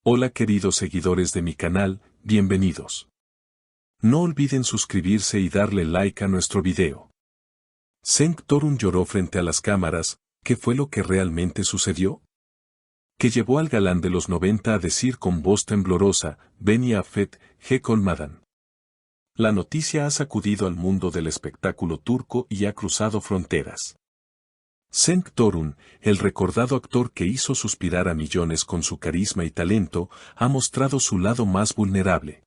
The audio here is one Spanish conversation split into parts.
Hola queridos seguidores de mi canal, bienvenidos. No olviden suscribirse y darle like a nuestro video. Cenk Torun lloró frente a las cámaras. ¿Qué fue lo que realmente sucedió? Que llevó al galán de los 90 a decir con voz temblorosa, Beni Affet, G. Olmadan. La noticia ha sacudido al mundo del espectáculo turco y ha cruzado fronteras. Cenk Torun, el recordado actor que hizo suspirar a millones con su carisma y talento, ha mostrado su lado más vulnerable.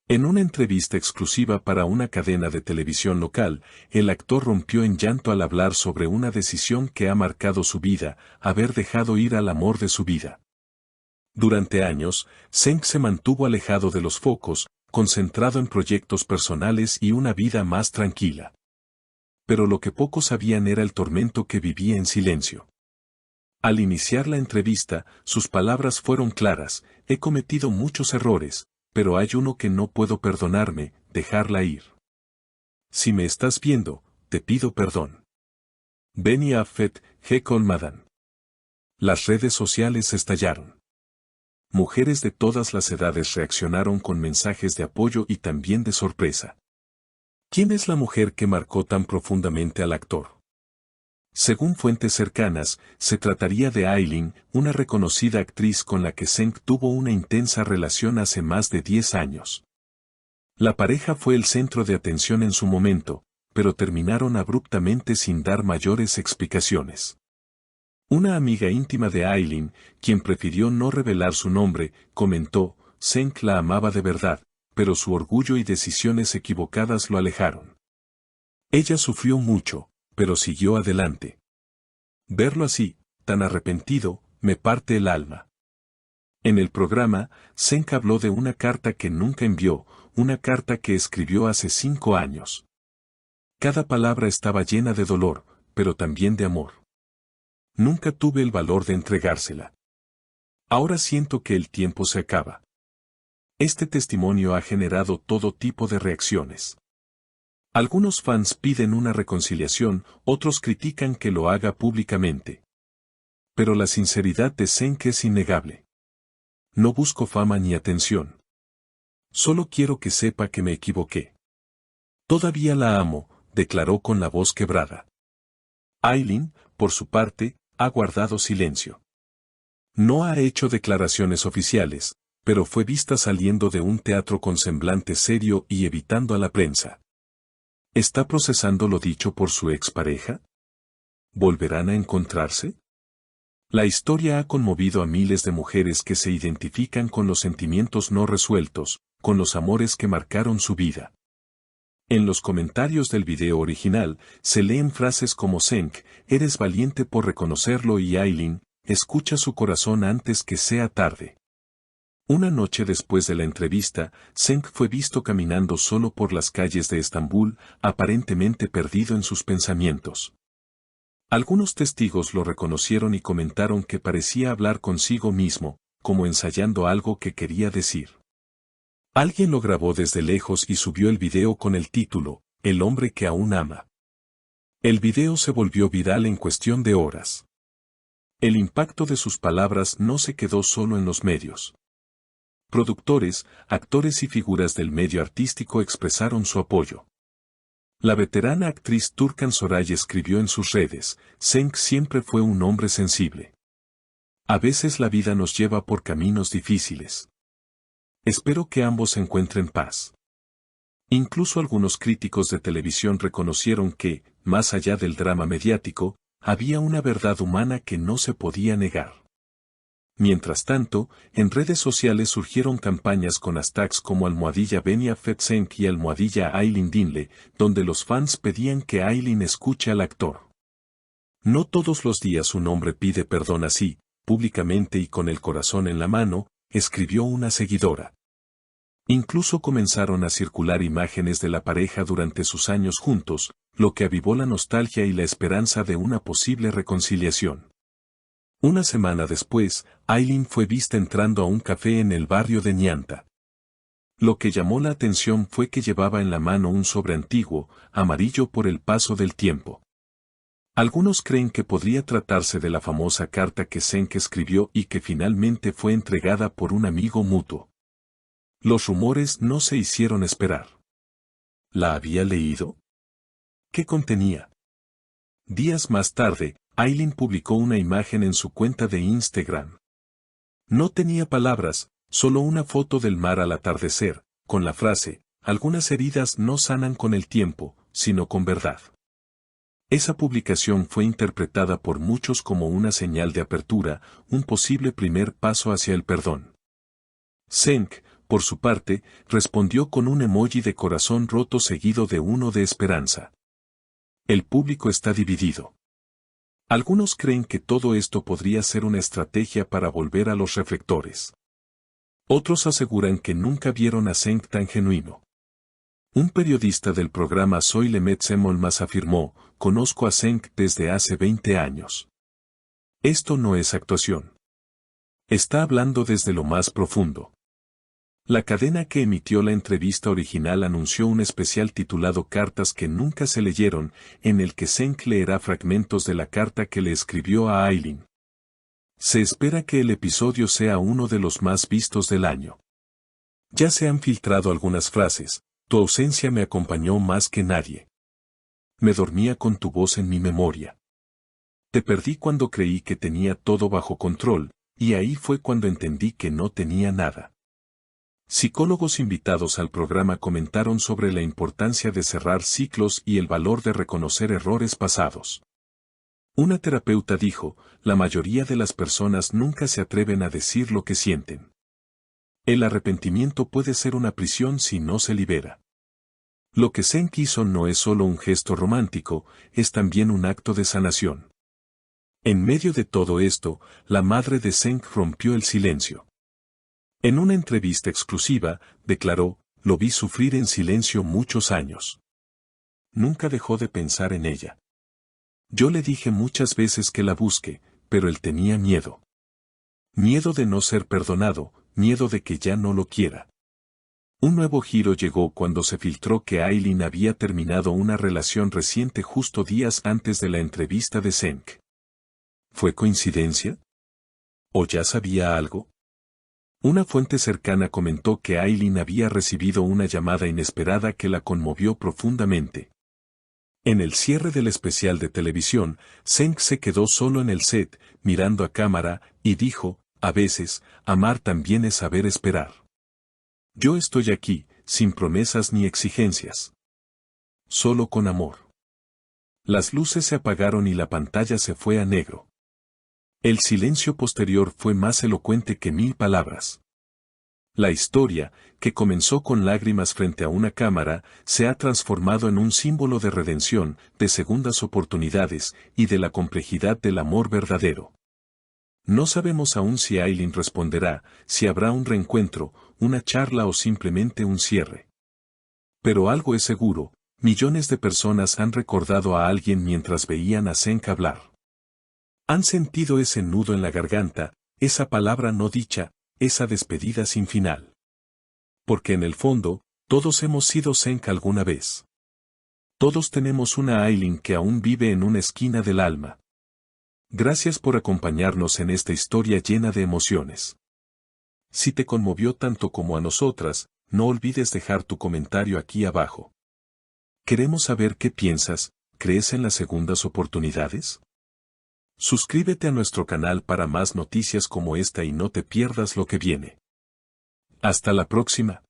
En una entrevista exclusiva para una cadena de televisión local, el actor rompió en llanto al hablar sobre una decisión que ha marcado su vida, haber dejado ir al amor de su vida. Durante años, Cenk se mantuvo alejado de los focos, concentrado en proyectos personales y una vida más tranquila. Pero lo que pocos sabían era el tormento que vivía en silencio. Al iniciar la entrevista, sus palabras fueron claras: he cometido muchos errores, pero hay uno que no puedo perdonarme, dejarla ir. Si me estás viendo, te pido perdón. Beni Affet, G. Olmadan. Las redes sociales estallaron. Mujeres de todas las edades reaccionaron con mensajes de apoyo y también de sorpresa. ¿Quién es la mujer que marcó tan profundamente al actor? Según fuentes cercanas, se trataría de Aylin, una reconocida actriz con la que Cenk tuvo una intensa relación hace más de 10 años. La pareja fue el centro de atención en su momento, pero terminaron abruptamente sin dar mayores explicaciones. Una amiga íntima de Aylin, quien prefirió no revelar su nombre, comentó: Cenk la amaba de verdad, pero su orgullo y decisiones equivocadas lo alejaron. Ella sufrió mucho, pero siguió adelante. Verlo así, tan arrepentido, me parte el alma. En el programa, Cenk habló de una carta que nunca envió, una carta que escribió hace 5 años. Cada palabra estaba llena de dolor, pero también de amor. Nunca tuve el valor de entregársela. Ahora siento que el tiempo se acaba. Este testimonio ha generado todo tipo de reacciones. Algunos fans piden una reconciliación, otros critican que lo haga públicamente. Pero la sinceridad de Cenk es innegable. No busco fama ni atención. Solo quiero que sepa que me equivoqué. Todavía la amo, declaró con la voz quebrada. Aylin, por su parte, ha guardado silencio. No ha hecho declaraciones oficiales, pero fue vista saliendo de un teatro con semblante serio y evitando a la prensa. ¿Está procesando lo dicho por su expareja? ¿Volverán a encontrarse? La historia ha conmovido a miles de mujeres que se identifican con los sentimientos no resueltos, con los amores que marcaron su vida. En los comentarios del video original, se leen frases como: Cenk, eres valiente por reconocerlo, y Aylin, escucha su corazón antes que sea tarde. Una noche después de la entrevista, Cenk fue visto caminando solo por las calles de Estambul, aparentemente perdido en sus pensamientos. Algunos testigos lo reconocieron y comentaron que parecía hablar consigo mismo, como ensayando algo que quería decir. Alguien lo grabó desde lejos y subió el video con el título: El hombre que aún ama. El video se volvió viral en cuestión de horas. El impacto de sus palabras no se quedó solo en los medios. Productores, actores y figuras del medio artístico expresaron su apoyo. La veterana actriz Turkan Soray escribió en sus redes: Cenk siempre fue un hombre sensible. A veces la vida nos lleva por caminos difíciles. Espero que ambos encuentren paz. Incluso algunos críticos de televisión reconocieron que, más allá del drama mediático, había una verdad humana que no se podía negar. Mientras tanto, en redes sociales surgieron campañas con hashtags como #Beni Affet Cenk y #Aylin Dinle, donde los fans pedían que Aylin escuche al actor. No todos los días un hombre pide perdón así, públicamente y con el corazón en la mano, escribió una seguidora. Incluso comenzaron a circular imágenes de la pareja durante sus años juntos, lo que avivó la nostalgia y la esperanza de una posible reconciliación. Una semana después, Aylin fue vista entrando a un café en el barrio de Ñanta. Lo que llamó la atención fue que llevaba en la mano un sobre antiguo, amarillo por el paso del tiempo. Algunos creen que podría tratarse de la famosa carta que Senk escribió y que finalmente fue entregada por un amigo mutuo. Los rumores no se hicieron esperar. ¿La había leído? ¿Qué contenía? Días más tarde, Aileen publicó una imagen en su cuenta de Instagram. No tenía palabras, solo una foto del mar al atardecer, con la frase, algunas heridas no sanan con el tiempo, sino con verdad. Esa publicación fue interpretada por muchos como una señal de apertura, un posible primer paso hacia el perdón. Senk, por su parte, respondió con un emoji de corazón roto seguido de uno de esperanza. El público está dividido. Algunos creen que todo esto podría ser una estrategia para volver a los reflectores. Otros aseguran que nunca vieron a Senk tan genuino. Un periodista del programa Soy le Metsemolmas afirmó, conozco a Senk desde hace 20 años. Esto no es actuación. Está hablando desde lo más profundo. La cadena que emitió la entrevista original anunció un especial titulado Cartas que nunca se leyeron, en el que Senk leerá fragmentos de la carta que le escribió a Aileen. Se espera que el episodio sea uno de los más vistos del año. Ya se han filtrado algunas frases, tu ausencia me acompañó más que nadie. Me dormía con tu voz en mi memoria. Te perdí cuando creí que tenía todo bajo control, y ahí fue cuando entendí que no tenía nada. Psicólogos invitados al programa comentaron sobre la importancia de cerrar ciclos y el valor de reconocer errores pasados. Una terapeuta dijo, la mayoría de las personas nunca se atreven a decir lo que sienten. El arrepentimiento puede ser una prisión si no se libera. Lo que Senk hizo no es solo un gesto romántico, es también un acto de sanación. En medio de todo esto, la madre de Senk rompió el silencio. En una entrevista exclusiva, declaró, lo vi sufrir en silencio muchos años. Nunca dejó de pensar en ella. Yo le dije muchas veces que la busque, pero él tenía miedo. Miedo de no ser perdonado, miedo de que ya no lo quiera. Un nuevo giro llegó cuando se filtró que Aileen había terminado una relación reciente justo días antes de la entrevista de Senk. ¿Fue coincidencia? ¿O ya sabía algo? Una fuente cercana comentó que Aileen había recibido una llamada inesperada que la conmovió profundamente. En el cierre del especial de televisión, Senk se quedó solo en el set, mirando a cámara, y dijo, a veces, amar también es saber esperar. Yo estoy aquí, sin promesas ni exigencias. Solo con amor. Las luces se apagaron y la pantalla se fue a negro. El silencio posterior fue más elocuente que 1000 palabras. La historia, que comenzó con lágrimas frente a una cámara, se ha transformado en un símbolo de redención, de segundas oportunidades, y de la complejidad del amor verdadero. No sabemos aún si Aileen responderá, si habrá un reencuentro, una charla o simplemente un cierre. Pero algo es seguro, millones de personas han recordado a alguien mientras veían a Senk hablar. Han sentido ese nudo en la garganta, esa palabra no dicha, esa despedida sin final. Porque en el fondo, todos hemos sido Senk alguna vez. Todos tenemos una Aileen que aún vive en una esquina del alma. Gracias por acompañarnos en esta historia llena de emociones. Si te conmovió tanto como a nosotras, no olvides dejar tu comentario aquí abajo. Queremos saber qué piensas, ¿crees en las segundas oportunidades? Suscríbete a nuestro canal para más noticias como esta y no te pierdas lo que viene. Hasta la próxima.